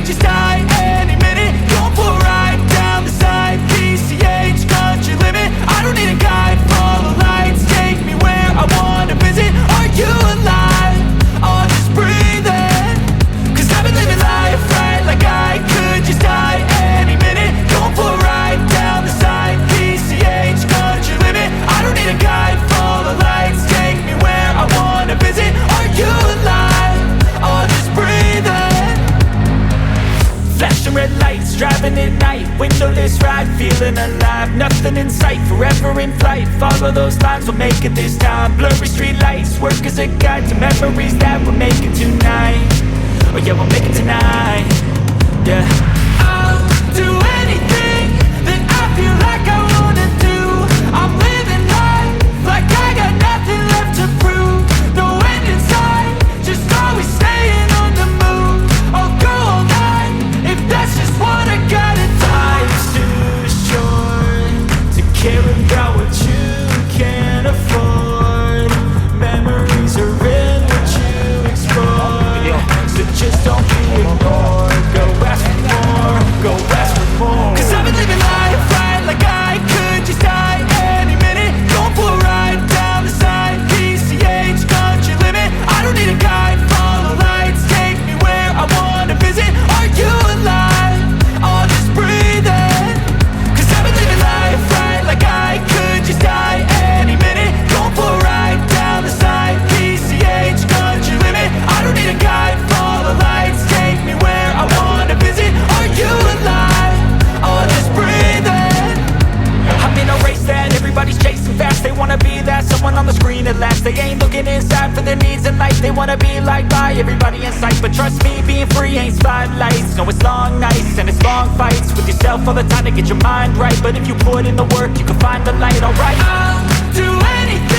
could just die any minute. Going for a ride down the side, PCH, country limit. I don't need a guide, follow lights, take me where I wanna visit. Are you alive? I'll just breathe in, 'cause I've been living life right, like I could just die any minute. Going for a ride down the side, PCH, country limit. I don't need a guide, follow lights, take me where I wanna visit. Are you alive? I'll just breathe in. Flashing red lights, driving at night, windowless ride, feeling alive. Nothing in sight, forever in flight. Follow those lines, we'll make it this time. Blurry street lights, work as a guide to memories that we're making tonight. Oh yeah, we'll make it tonight. Yeah. I'll do anything that I feel like I wanna do. I'm living life like I got nothing left to prove. No end in sight, just always staying on the move. I'll go all night if that's just what I gotta do. Life's too short to care about what you can't afford. Memories are in what you explore, so just don't be ignored. Go ask for more, go ask for more. 'Cause I've been living life right, like I could just die any minute. Going for a ride down the side, PCH, country limit. I don't need a guide, follow lights, take me where I wanna visit. Are you alive? I'll just breathe in, 'cause I've been living life right, like I could just die any minute. Going for a ride down the side, PCH, country limit. I don't need a guide, follow lights, take me where I wanna visit. Are you alive? I'll just breathe in. I'm in a race that everybody's chasing fast. They wanna be that someone on the screen at last. They ain't looking inside for their needs in life. They wanna be liked by everybody in sight. But trust me, being free ain't spotlights. No, it's long nights and it's long fights with yourself all the time to get your mind right. But if you put in the work, you can find the light, alright? I'll do anything